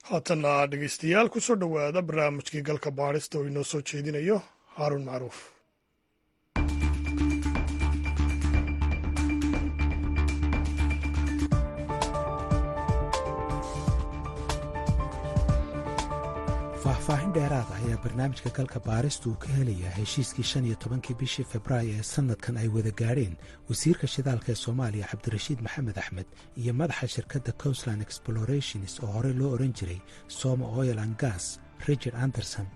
haatanna dhegeystayaal ku soo dhowaada barnaamijkii galka baadhista oo inoo soo jeedinayo haaruun macruuf. faahfaahin dheeraad ah ayaa barnaamijka galka baarista uu ka helayaa heshiiskii 15 bishii Febraayo ee sanadkan ay wada gaadheen wasiirka shidaalka ee Soomaaliya Cabdirashiid Maxamed Axmed iyo madaxa shirkadda Coastline Explorations oo hore loo oran jiray Soma Oil and Gas Richard Anderson.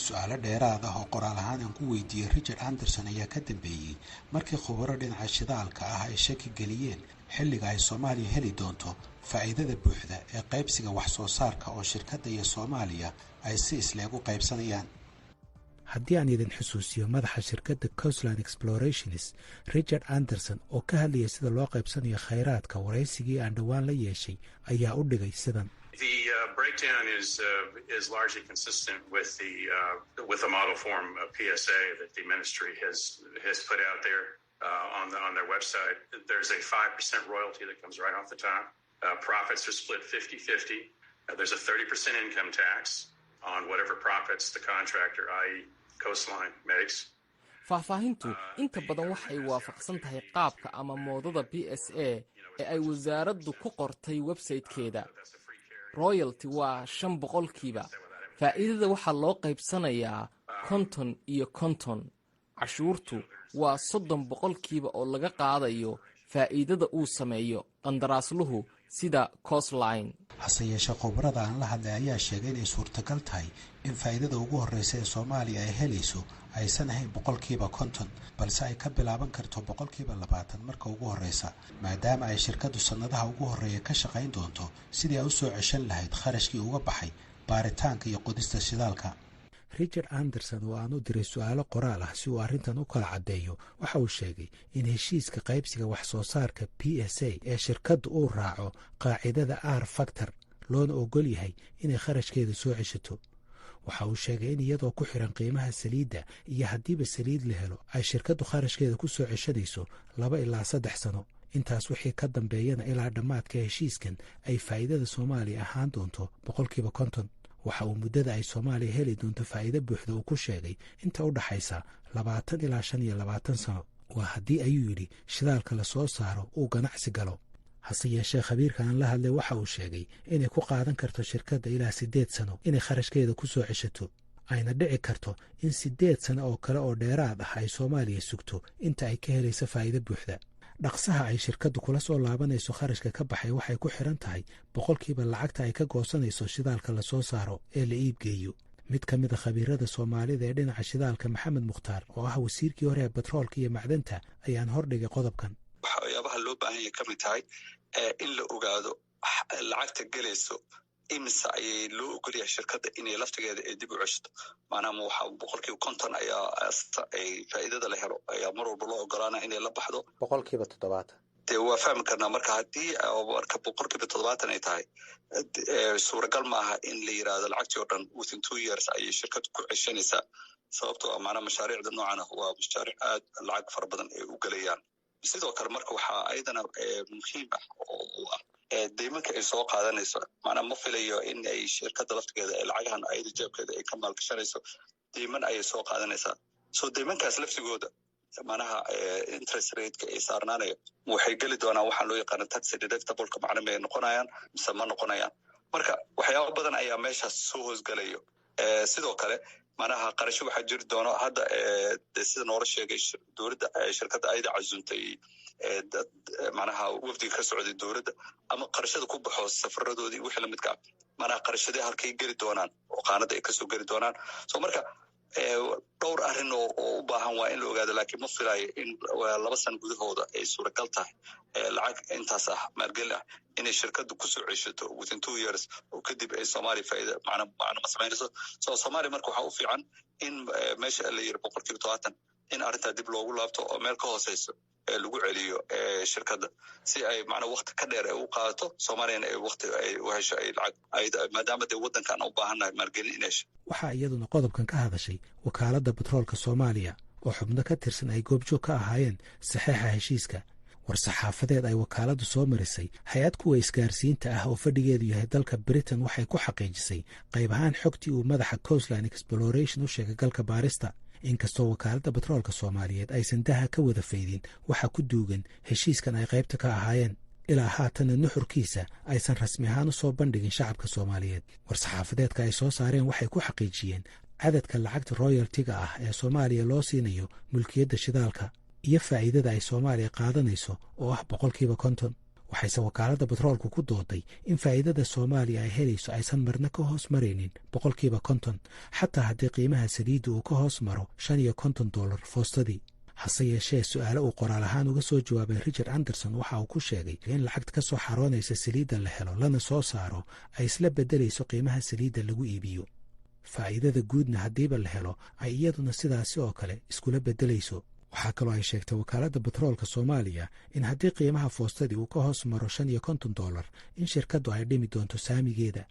su'aalo dheeraad ah oo qoraal ahaan aan ku weydiiyey Richard Anderson ayaa ka dambeeyey markii khubaro dhinaca shidaalka ah ay shaki geliyeen xilliga ay Soomaaliya heli doonto faa'iidada buuxda ee qaybsiga wax soo saarka oo shirkadda iyo Soomaaliya ay si isleegu qaybsanayaan. haddii aan idin xusuusiyo madaxa shirkadda Coastline Explorations Richard Anderson oo ka hadlayay sida loo qaybsanayo khayraadka waraysigii aan dhowaan la yeeshay ayaa u dhigay sidan. The breakdown is largely consistent with the model form PSA that the ministry has put out there on their website. There's a 5% royalty that comes right off the top. Profits are split 50-50. There's a 30% income tax on whatever profits the contractor, i.e. Coastline, makes. faahfaahintu inta badan waxay waafaqsan tahay qaabka ama moodada PSA ee ay wasaaraddu ku qortay website-keeda. royalty waa 5%. faa'iidada waxaa loo qaybsanayaa 50 iyo 50. cashuurtu waa 30% oo laga qaadayo faa'iidada uu sameeyo qandaraasluhu sida Coastline. hase yeeshee khubarada aan la hadlay ayaa sheegay inay suurtagal tahay in faa'iidada ugu horreysa ee Soomaaliya ay helayso aysan ahayn 50%, balse ay ka bilaaban karto 20% marka ugu horreysa, maadaama ay shirkaddu sanadaha ugu horreeya ka shaqayn doonto sidii ay u soo ceshan lahayd kharashkii uga baxay baaritaanka iyo qodista shidaalka. Richard Anderson oo aan u diray su'aalo qoraal ah si uu arrintan u kala caddeeyo waxa uu sheegay in heshiiska qaybsiga wax soo saarka PSA ee shirkaddu uu raaco qaacidada R factor loona ogol yahay inay kharashkeeda soo ceshato. waxa uu sheegay in iyadoo ku xiran qiimaha saliidda iyo haddiiba saliid la helo ay shirkaddu kharashkeeda ku soo ceshanayso 2 ilaa 3 sano. intaas wixii ka dambeeyana ilaa dhammaadka heshiiskan ay faa'iidada Soomaaliya ahaan doonto 50%. waxa uu muddada ay Soomaaliya heli doonto faa'iido buuxda uu ku sheegay inta u dhaxaysa 20 ilaa 25 sano. waa haddii ayuu yidhi shidaalka la soo saaro uu ganacsi galo. hase yeeshee khabiirka aan la hadlay waxa uu sheegay inay ku qaadan karto shirkadda ilaa 8 sano inay kharashkeeda ku soo ceshato, ayna dhici karto in 8 sano oo kale oo dheeraad ah ay Soomaaliya sugto inta ay ka helayso faa'iido buuxda. dhaqsaha ay shirkaddu kula soo laabanayso kharashka ka baxay waxay ku xiran tahay 100% lacagta ay ka goosanayso shidaalka la soo saaro ee la iibgeeyo. mid ka mid ah khabiirada Soomaalida ee dhinaca shidaalka Maxamed Mukhtaar oo ah wasiirkii hore ee batroolka iyo macdanta ayaan hordhigay qodobkan. waxyaabaha loo baahan yahay ka mid tahay in la ogaado lacagta gelayso imisa ayay loo ogolyahay shirkadda inay laftigeeda ay dib u ceshato. maanaama waxaa 50% ayaa ay faa'iidada la helo ayaa mar walba loo ogolaana inay la baxdo 70%. dee waa fahmi karnaa marka haddii marka 70% ay tahay suuragal maaha in la yidhaahdo lacagtii oo dhan within 2 years ayay shirkaddu ku ceshanaysaa, sababtoo ah maanaa mashaariicda noocan ah waa mashaariic aad lacag fara badan ay u gelayaan. sidoo kale marka waxaa ayadana muhiim ah oo ah deymanka ay soo qaadanayso. maanaa ma filayo in ay shirkadda laftigeeda ee lacagahan ayada jeebkeeda ay ka maalgashanayso, deyman ayay soo qaadanaysaa. so deymankaas laftigooda manaha interest rateka ay saarnaanayo waxay geli doonaan waxaan loo yaqaano tax deductibleka macna may noqonayaan mise ma noqonayaan. marka waxyaabo badan ayaa meeshaas soo hoosgalayo. sidoo kale manaha qarasho waxaa jiri doono hadda sida noola sheegay dowladda shirkadda ayada casuuntay dad manaha wafdiga ka socday dowladda ama qarashada ku baxo safaradoodii wixii lamidka ah manaha qarashadii halkay geli doonaan oo qaanada ay kasoo geli doonaan. so marka dhowr arrin oo u baahan waa in la ogaado, laakiin ma filayo in 2 sano gudahooda ay suuragal tahay lacag intaas ah maalgelin ah inay shirkaddu ku soo ceshato within 2 years oo kadib ay Soomaaliya faa'iido macna ma samaynayso. so Soomaaliya marka waxaa u fiican in meesha la yiri 70% in arrintaa dib loogu laabto oo meel ka hooseyso lagu celiyo shirkadda si ay macna waqti ka dheer ay u qaadato Soomaaliyana ay waqti ay u hesho ay lacag maadaama dee waddankan u baahannahay maalgelin in hesho. waxaa iyaduna qodobkan ka hadashay wakaaladda batroolka Soomaaliya oo xubno ka tirsan ay goobjoog ka ahaayeen saxiixa heshiiska. war-saxaafadeed ay wakaaladdu soo marisay hay-ad kuwa isgaarsiinta ah oo fadhigeedu yahay dalka britain waxay ku xaqiijisay qayb ahaan xogtii uu madaxa coastline exploration u sheegay galka baarista inkastoo wakaaladda batroolka soomaaliyeed aysan daha ka wada faydin waxa ku duugan heshiiskan ay qaybta ka ahaayeen ilaa haatana nuxurkiisa aysan rasmi ahaan u soo bandhigin shacabka soomaaliyeed war-saxaafadeedka ay soo saareen waxay ku xaqiijiyeen cadadka lacagta royaltiga ah ee soomaaliya loo siinayo mulkiyadda shidaalka iyo faa'iidada ay soomaaliya qaadanayso oo ah 50%. waxayse wakaaladda batroolku ku dooday in faa'iidada soomaaliya ay helayso aysan marna ka hoos maraynin 50%, xataa haddii qiimaha saliidda uu ka hoos maro $50 foostadii. hase yeeshee su'aalo uu qoraal ahaan uga soo jawaabay Richard Anderson waxa uu ku sheegay in lacagta ka soo xaroonaysa saliidda la helo lana soo saaro ay isla beddelayso qiimaha saliidda lagu iibiyo. faa'iidada guudna haddiiba la helo ay iyaduna sidaasi oo kale iskula beddelayso. waxaa kaloo ay sheegtay wakaaladda batroolka soomaaliya in haddii qiimaha foostadii uu ka hoos maro $50 in shirkaddu ay dhimi doonto saamigeeda,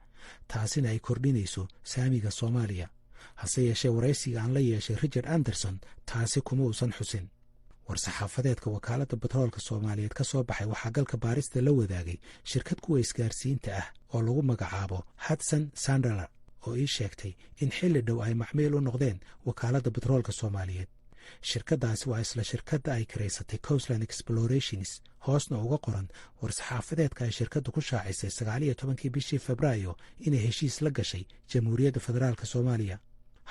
taasina ay kordhinayso saamiga soomaaliya. hase yeeshee waraysiga aan la yeeshay Richard Anderson taasi kuma uusan xusin. war-saxaafadeedka wakaaladda batroolka soomaaliyeed ka soo baxay waxaa galka baarista la wadaagay shirkad kuwa isgaarsiinta ah oo lagu magacaabo Hudson Sunderland oo ii sheegtay in xilli dhow ay macmiil u noqdeen wakaaladda batroolka soomaaliyeed. shirkaddaasi waa isla shirkadda ay karaysatay coastline explorations, hoosna uga qoran war-saxaafadeedka ay shirkaddu ku shaacisay 19 bishii Febraayo inay heshiis la gashay Jamhuuriyadda Federaalka Soomaaliya.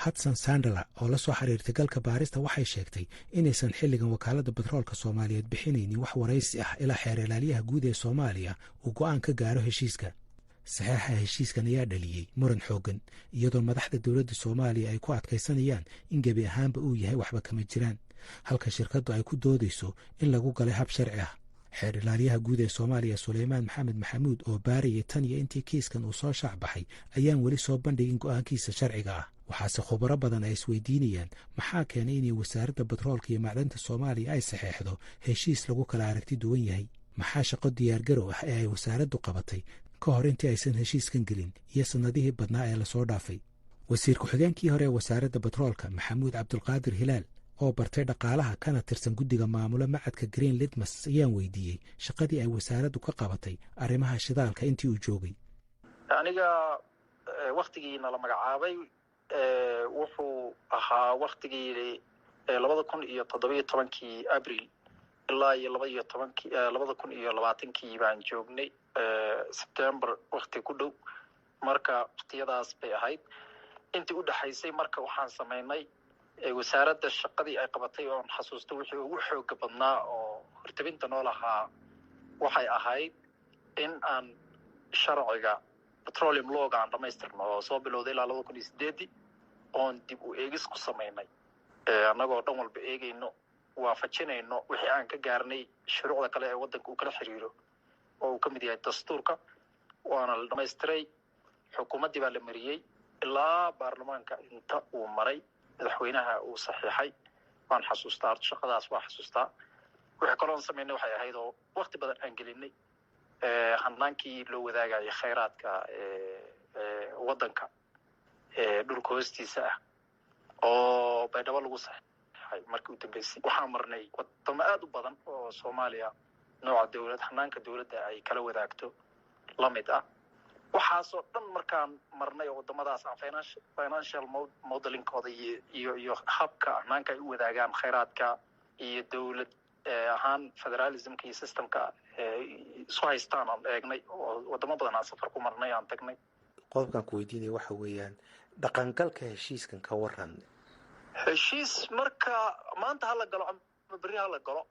Hudson Sunderland oo la soo xiriirtay galka baarista waxay sheegtay inaysan xilligan wakaaladda batroolka Soomaaliyeed bixinaynin wax waraysi ah ilaa xeer ilaaliyaha guud ee Soomaaliya uu go'aan ka gaaro heshiiska. saxeexa heshiiskan ayaa dhaliyey muran xooggan iyadoo madaxda dowladda Soomaaliya ay ku adkaysanayaan in gebi ahaanba uu yahay waxba kama jiraan, halka shirkaddu ay ku doodayso in lagu galay hab sharci ah. xeer ilaaliyaha guud ee Soomaaliya Suleymaan Maxamed Maxamuud oo baarayay tan iyo intii kiiskan uu soo shaacbaxay ayaan weli soo bandhigin go'aankiisa sharciga ah. waxaase khubaro badan ay isweydiinayaan maxaa keenay inay wasaaradda batroolka iyo macdanta Soomaaliya ay saxeexdo heshiis lagu kala aragti duwan yahay. maxaa shaqo diyaargarow ah ee ay wasaaraddu qabatay ka hor intii aysan heshiiskan gelin iyo sanadihii badnaa ee lasoo dhaafay. wasiir ku-xigeenkii hore ee wasaaradda batroolka Maxamuud Cabdulqaadir Hilaal oo bartay dhaqaalaha kana tirsan guddiga maamula macadka Green Litmus ayaan weydiiyey shaqadii ay wasaaraddu ka qabatay arrimaha shidaalka intii uu joogay. aniga waqtigiina la magacaabay wuxuu ahaa waqtigii 2017 Abriil ilaa iyo 2020 baan joognay September waqti ku dhow. marka waqtiyadaas bay ahayd intii u dhaxaysay. marka waxaan sameynay wasaaradda shaqadii ay qabatay oo xasuusto wixii ugu xoog badnaa oo hortabinta noo lahaa waxay ahayd in aan sharciga petroleum law aan dhamaystirno oo soo bilowday ilaa 2008 oon dib u eegis ku sameynay annagoo dhan walba eegayno waafajinayno wixii aan ka gaarnay shuruucda kale ee waddanka uu kala xiriiro oo uu ka mid yahay dastuurka. waana la dhamaystiray, xukuumaddii baa la mariyey ilaa baarlamaanka inta uu maray madaxweynaha uu saxiixay. waan xasuustaa shaqadaas, waa xasuustaa. wixii kaloon sameynay waxay ahayd oo waqti badan aan gelinay hanaankii loo wadaagayay khayraadka waddanka dhulka hoostiisa ah oo baydhabo lagu saxiixay markii u dambeysay. waxaan marnay wadamo aad u badan oo Soomaaliya nooca dowlad hanaanka dowladda ay kala wadaagto la mid ah. waxaasoo dhan markaan marnay oo wadamadaas aan financial modelingkooda iyo habka hanaanka ay u wadaagaan khayraadka iyo dowlad ahaan federalismka iyo systemka isu haystaan aan eegnay oo wadamo badan aan safar ku marnay aan tagnay. qodobkan ku weydiinaya waxa weeyaan dhaqangalka heshiiskan ka waran. heshiis marka maanta hala galo ama berri hala galo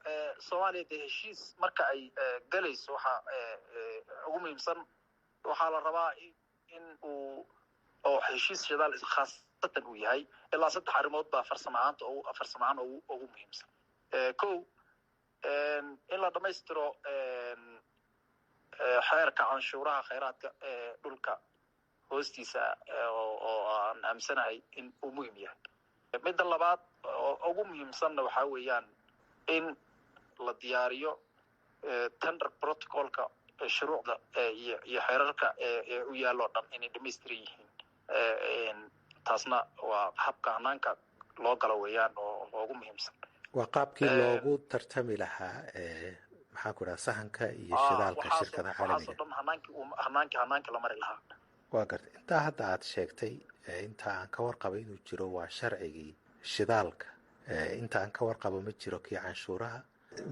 Soomaaliya de heshiis marka ay galayso waxa ugu muhiimsan waxaa la rabaa in uu oo heshiis shidaal khaasatan uu yahay ilaa 3 arrimood baa farsamahaan ugu muhiimsan. kow in la dhamaystiro xeerka canshuuraha khayraadka dhulka hoostiisa oo aan aamsanahay in uu muhiim yahay. midda labaad oo ugu muhiimsanna waxaa weeyaan in la diyaariyo tender protocolka shuruucda iyo xeerarka u yaallo dhan inay dhamaystiran yihiin. taasna waa habka hanaanka loo galo weeyaan oo ugu muhiimsan. waa qaabkii loogu tartami lahaa maxaan ku idhaha sahanka iyo shidaalka shirkada caalamiga hanaanki la mari lahaa. waa gartay intaa hadda aad sheegtay inta aan ka warqabo inuu jiro waa sharcigii shidaalka, inta aan ka warqabo ma jiro kii canshuuraha.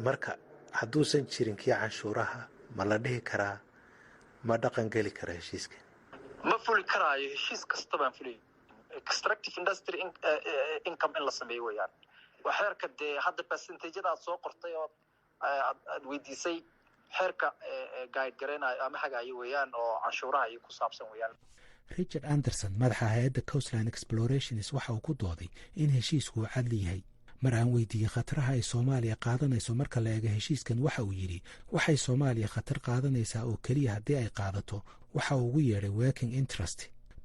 marka hadduusan jirin kii canshuuraha ma la dhihi karaa ma dhaqan geli kara heshiiskan? ma fuli karaayo heshiis kasta baan fulay. Extractive industry income in la sameeyo weeyaan. waa xeerka dee hadda percentage-ada aad soo qortay oo aad weydiisay xeerka guide gareynayo ama hagaayo weeyaan oo canshuuraha iyo ku saabsan weeyaan. Richard Anderson, madaxa hay-adda Coastline Explorations, waxa uu ku dooday in heshiisku uu cadli yahay. mar aan weydiiyey khataraha ay Soomaaliya qaadanayso marka la eego heshiiskan, waxa uu yidhi waxay Soomaaliya khatar qaadanaysaa oo keliya haddii ay qaadato waxa uu ugu yeedhay working interest,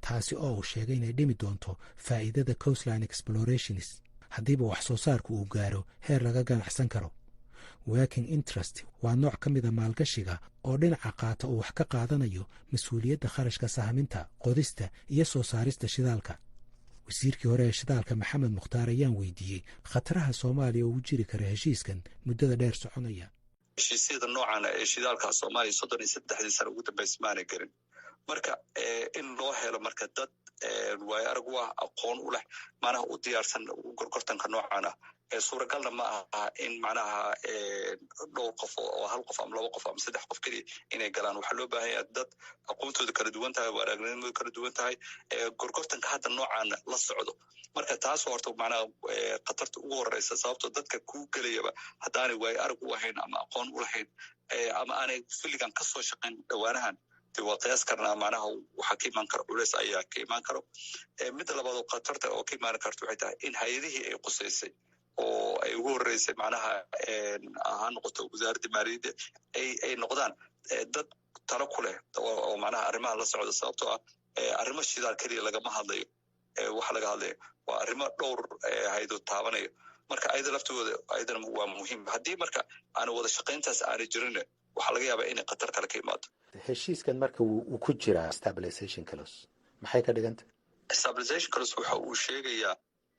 taasi oo uu sheegay inay dhimi doonto faa'iidada Coastline Explorations haddiiba wax soo saarku uu gaaro heer laga ganacsan karo. working interest waa nooc ka mida maalgashiga oo dhinaca qaata uu wax ka qaadanayo mas-uuliyadda kharashka sahaminta, qodista iyo soo saarista shidaalka. wasiirkii hore ee shidaalka Maxamed Mukhtaar ayaan weydiiyey khataraha Soomaaliya ugu jiri kara heshiiskan muddada dheer soconaya. heshiisyada noocan ee shidaalka Soomaaliya 33 sano ugu dambeysay maana garin. marka in loo helo marka dad way arag waa aqoon u leh macnaha u diyaarsan gorgortanka noocan ah suuragalna ma aha in macnaha dhowr qof oo hal qof ama laba qof ama saddex qof kaliya inay galaan. waxaa loo baahan yahay dad aqoontooda kala duwan tahay, aragnimadu kala duwan tahay, gorgortanka hadda noocan la socdo. marka taas horta macnaha khatarta ugu horeysa, sababtoo dadka ku gelayaba haddaanay way arag u ahayn ama aqoon u lahayn ama aanay filigan ka soo shaqayn dhawaanahan, waa qiyaas karnaa macnaha waxaa ka imaan kara culeys ayaa ka imaan karo. midda labaad oo khatarta oo ka imaan karta waxay tahay in hay-adihii ay qusaysay oo ay ugu horeysay macnaha ha noqoto wasaaradda maaliyadda ay noqdaan dad talo ku leh oo macnaha arrimaha la socda, sababtoo ah arrimo shidaal keliya lagama hadlayo. waxa laga hadlayo waa arrimo dhowr hay-adood taabanayo. marka ayada laftooda ayadana waa muhiim. haddii marka aanu wada shaqayntaas aanay jirin waxaa laga yaabaa inay khatar kale ka imaado. heshiiskan marka uu ku jiraa stabilization clause maxay ka dhiganta? stabilization clause waxa uu sheegayaa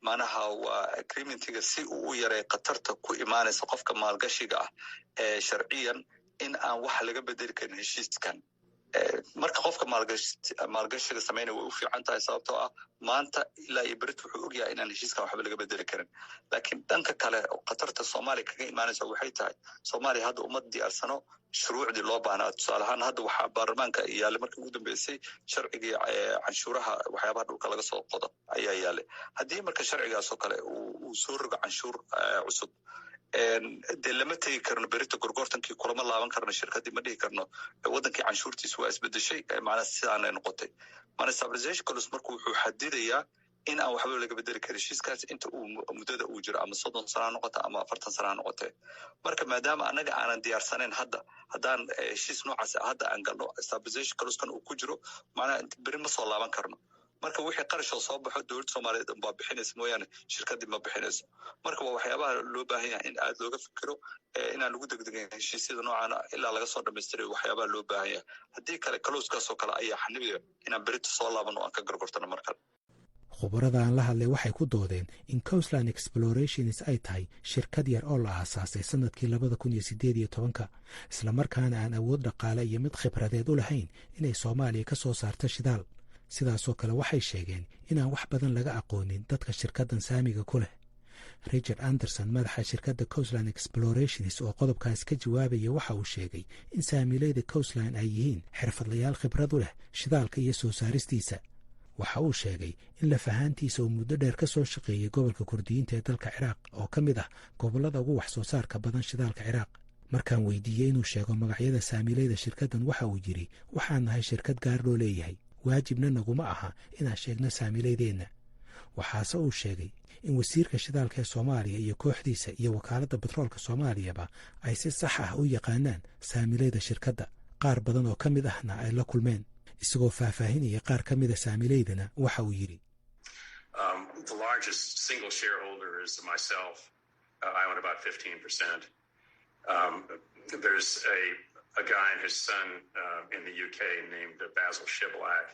macnaha waa agreementiga si uu u yaray khatarta ku imaanaysa qofka maalgashiga ah sharciyan in aan wax laga bedeli karin heshiiskan. marka qofka maalgashiga sameynaya way u fiican tahay, sababtoo ah maanta ilaa iyo berit wuxuu ogyahay inaan heshiiskan waxba laga bedeli karin. laakiin dhanka kale khatarta Soomaaliya kaga imaanaysa waxay tahay Soomaaliya hadda uma diyaarsano shuruucdii loo baahnaa. tusaale ahaan hadda waxaa baarlamaanka yaallay markii ugu dambeysay sharcigii canshuuraha waxyaabaha dhulka laga soo qodo ayaa yaallay. haddii marka sharcigaasoo kale uu soo rogo canshuur cusub, dee lama tegi karno berita gorgortankii kulama laaban karno shirkadii, ma dhihi karno wadankii canshuurtiisa waa isbedeshay macnaha sidaanay noqotay. maana stabilization clause marka wuxuu xadidayaa in aan waxba laga bedeli karin heshiiskaas inta uu muddada uu jiro, ama 30 sano ha noqota ama 40 sano ha noqotee. marka maadaama annaga aanan diyaarsanayn haddaan heshiis noocaas hadda aan galno stabilization clause-kan uu ku jiro, macnaha beri ma soo laaban karno. marka wixii qarashoo soo baxo dowladda Soomaaliyeed baa bixinaysa mooyaane shirkadii ma bixinayso. marka waa waxyaabaha loo baahan yahay in aad looga fikiro inaan lagu degdegin heshiisyada noocaana ilaa laga soo dhammaystiray. waxyaabaha loo baahan yahay haddii kale kalowskaasoo kale ayaa xanibaya inaan berita soo laaban oo aan ka gorgortano mar kale. khubarada aan la hadlay waxay ku doodeen in Coastline Explorations ay tahay shirkad yar oo la aasaasay sanadkii 2018 isla markaana aan awood dhaqaale iyo mid khibradeed u lahayn inay Soomaaliya ka soo saarto shidaal. sidaasoo kale waxay sheegeen inaan wax badan laga aqoonin dadka shirkaddan saamiga ku leh. Richard Anderson, madaxa shirkadda Coastline Explorations oo qodobkaas ka jawaabaya, waxa uu sheegay in saamiilayda Coastline ay yihiin xirfadlayaal khibrad u leh shidaalka iyo soo saaristiisa. waxa uu sheegay in lafahaantiisa uu muddo dheer ka soo shaqeeyey gobolka Kurdiyiinta ee dalka Ciraaq oo ka mid ah gobollada ugu wax soo saarka badan shidaalka Ciraaq. markaan weydiiyey inuu sheego magacyada saamiilayda shirkaddan, waxa uu yidhi waxaan nahay shirkad gaar loo leeyahay, waajibna naguma aha inaan sheegno saamiilaydeenna. waxaase uu sheegay in wasiirka shidaalka ee Soomaaliya iyo kooxdiisa iyo wakaaladda batroolka Soomaaliyaba ay si sax ah u yaqaanaan saamiilayda shirkadda, qaar badan oo ka mid ahna ay la kulmeen. isagoo faahfaahinaya qaar ka mida saamiilaydana waxa uu yidhi the largest single shareholder is myself. I own about 15%. There's a guy and his son in the UK named Basil Shiblak.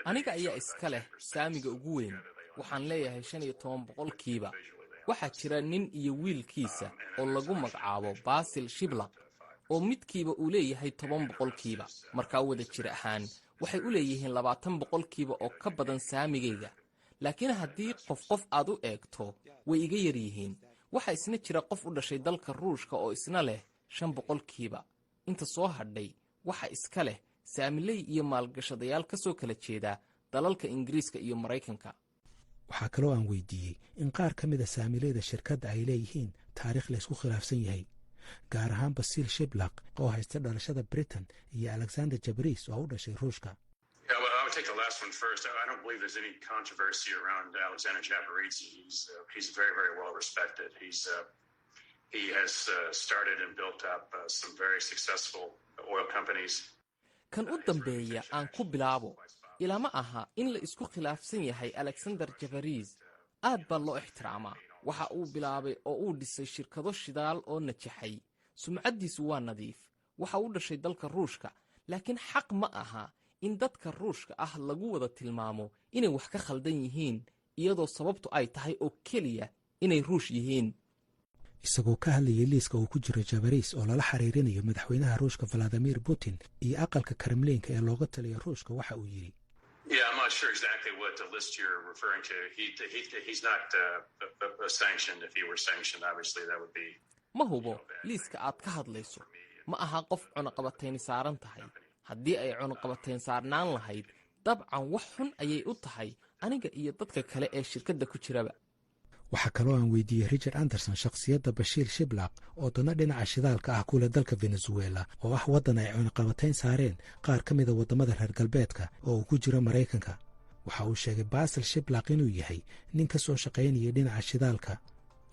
aniga ayaa iska leh saamiga ugu weyn, waxaan leeyahay 15%. waxaa jira nin iyo wiilkiisa oo lagu magacaabo basil shiblaq oo midkiiba uu leeyahay 10%, markaa wada jir ahaan waxay u leeyihiin 20% oo ka badan saamigayga. laakiin haddii qof aad u eegto way iga yar yihiin. waxaa isna jira qof u dhashay dalka ruushka oo isna leh 5%. inta soo hadhay waxa iska leh saamiley iyo maalgashadayaal ka soo kala jeeda dalalka Ingiriiska iyo Maraykanka. waxaa kaloo aan weydiiyey in qaar ka mid a saamileyda shirkadda ay leeyihiin taariikh la isku khilaafsan yahay, gaar ahaan basil shiblaq oo haysta dhalashada Britain iyo Alexander Jabris oo u dhashay Ruushka. I'll take the last one first. I don't believe there's any controversy around Alexander Jabarezi. He's very, very well respected. He has started and built up some very successful oil companies. Kan u dambeeya aan ku bilaabo, ilama aha in la isku khilaafsan yahay Alexander Jabarezi. aad baa loo ixtiraamaa. waxa uu bilaabay oo uu dhisay shirkado shidaal oo najaxay. sumcaddiisu waa nadiif. waxa uu dhashay dalka Ruushka, laakiin xaq ma aha in dadka Ruushka ah lagu wada tilmaamo inay wax ka khaldan yihiin iyadoo sababtu ay tahay oo keliya inay Ruush yihiin. isagoo ka hadlayay liiska uu ku jiro Jabariis oo lala xiriirinayo madaxweynaha Ruushka Vladimir Putin iyo aqalka Kremlinka ee looga taliyo Ruushka, waxa uu yiri Yeah, I'm not sure exactly what the list you're referring to. He's not sanctioned. If he were sanctioned, obviously that would be. Ma hubo liiska aad ka hadlayso. Ma aha qof cunaqabatayn saaran tahay. haddii ay cunaqabatayn saarnaan lahayd, dabcan wax xun ayay u tahay aniga iyo dadka kale ee shirkadda ku jiraba. waxaa kaloo aan weydiiyey Richard Anderson shakhsiyadda Bashir Shiblaq oo dana dhinaca shidaalka ah kule dalka Venezuela oo ah waddan ay cunaqabatayn saareen qaar ka mid a waddamada reer galbeedka oo uu ku jiro Maraykanka. waxa uu sheegay Basil Shiblaq inuu yahay nin ka soo shaqaynaya dhinaca shidaalka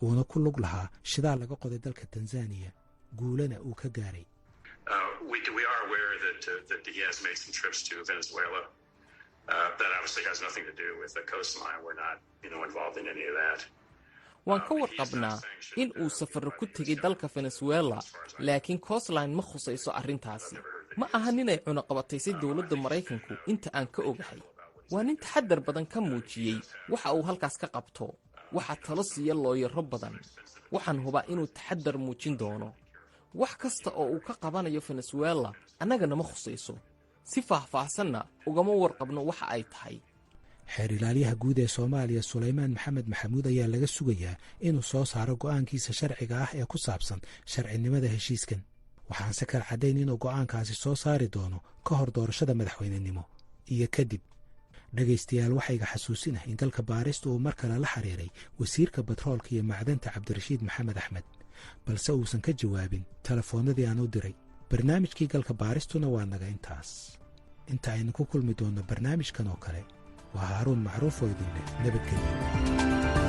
uuna ku lug lahaa shidaal laga qoday dalka Tanzania, guulana uu ka gaaray. We are aware that he has made some trips to Venezuela. That obviously has nothing to do with the coastline. We're not, involved in any of that. waan ka warqabnaa in uu safar ku tegay dalka Venezuela, laakiin coastline ma khusayso arrintaasi. ma aha inay cunaqabataysay dawladda Maraykanku inta aan ka ogahay. waa nin taxaddar badan ka muujiyey waxa uu halkaas ka qabto. waxa talo siiya looyaro badan. waxaan hubaa inuu taxaddar muujin doono. wax kasta oo uu ka qabanayo Venezuela annagana ma khusayso. si faahfaahsanna ugama warqabno waxa ay tahay. xeer ilaaliyaha guud ee Soomaaliya Suleymaan Maxamed Maxamuud ayaa laga sugayaa inuu soo saaro go'aankiisa sharciga ah ee ku saabsan sharcinimada heshiiskan. waxaan si kala cadayn inuu go'aankaasi soo saari doono ka hor doorashada madaxweynenimo iyo kadib. dhagaystayaal waxayga xasuusinah in galka baarista uu mar kale la xiriiray wasiirka batroolka iyo macdanta Cabdirashiid Maxamed Axmed, balse uusan ka jawaabin telefoonadii aan u diray. barnaamijkii galka baaristuna waa naga intaas. inta aynu ku kulmi doonno barnaamijkan oo kale, waa Haaruun Macruuf oo idin leh nabadgelyo.